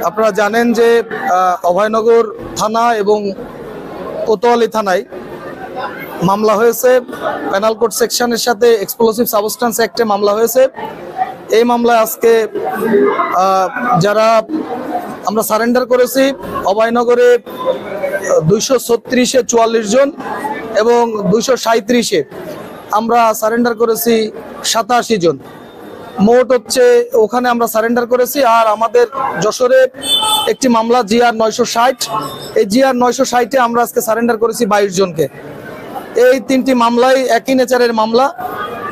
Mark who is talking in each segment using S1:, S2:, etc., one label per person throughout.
S1: আপনারা জানেন যে অভয়নগর থানা এবং কোতোয়ালি থানায় মামলা হয়েছে। পেনাল কোড সেকশনের সাথে এক্সপ্লোসিভ সাবস্টেন্স অ্যাক্টে মামলা হয়েছে। এই মামলায় আজকে যারা আমরা সারেন্ডার করেছি অভয়নগরে 236-এ 44 জন এবং 237-এ আমরা সারেন্ডার করেছি 87 জন। মোট হচ্ছে ওখানে আমরা সারেন্ডার করেছি। আর আমাদের যশোরে একটি মামলা GR 960, এই GR 960-এ আমরা আজকে সারেন্ডার করেছি 22 জনকে। এই তিনটি মামলাই একই নেচারের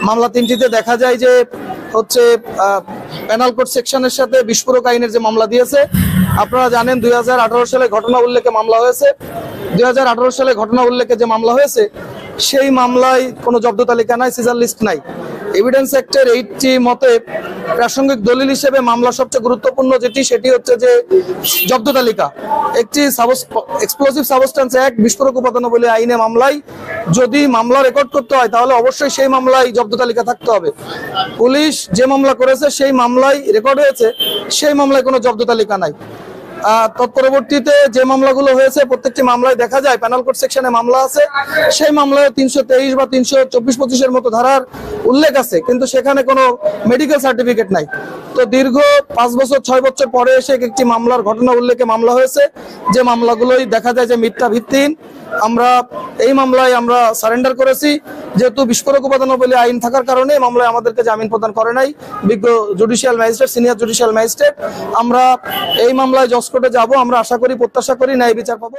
S1: মামলা তিনটিতে দেখা যায় যে হচ্ছে পেনাল কোড সেকশনের সাথে বিস্ফোরক আইনের যে মামলা দিয়েছে। আপনারা জানেন 2018 সালে ঘটনা উল্লেখে মামলা হয়েছে। 2018 সালে ঘটনা উল্লেখে যে মামলা হয়েছে সেই মামলায় কোনো জব্দ তালিকা নাই, সিজার লিস্ট নাই। এভিডেন্স অ্যাক্টের 80 মতে প্রাসঙ্গিক দলিল হিসেবে মামলা সবচেয়ে গুরুত্বপূর্ণ সেটি হচ্ছে যে জব্দ তালিকা। একটি এক্সপ্লোসিভ সাবস্টেন্স অ্যাক্ট বিস্ফোরক উপাদানাবলী আইনে মামলায় যদি মামলা রেকর্ড করতে হয় তাহলে অবশ্যই সেই মামলায় জব্দ তালিকা থাকতে হবে। পুলিশ যে মামলা করেছে সেই মামলায় রেকর্ড হয়েছে, সেই মামলায় কোনো জব্দ তালিকা নাই। তৎপরবর্তীতে যে মামলাগুলো হয়েছে প্রত্যেকটি মামলায় দেখা যায় পেনাল কোড সেকশনে মামলা আছে, সেই মামলায় 323 বা 324-25-এর মতো ধারার উল্লেখ আছে, কিন্তু সেখানে কোনো মেডিকেল সার্টিফিকেট নাই। তো দীর্ঘ 5 বছর 6 বছর পরে এসে একটি মামলার ঘটনা উল্লেখে মামলা হয়েছে, যে মামলাগুলোই দেখা যায় যে মিথ্যা ভিত্তিহীন। আমরা এই মামলায় আমরা সারেন্ডার করেছি। যেহেতু বিস্ফোরক উপাদানাবলী আইন থাকার কারণে মামলায় আমাদেরকে জামিন প্রদান করে নাই বিজ্ঞ judicial magistrate, senior judicial magistrate. আমরা এই মামলায় জজ কোর্টে যাব। আমরা আশা করি, প্রত্যাশা করি ন্যায় বিচার পাবো।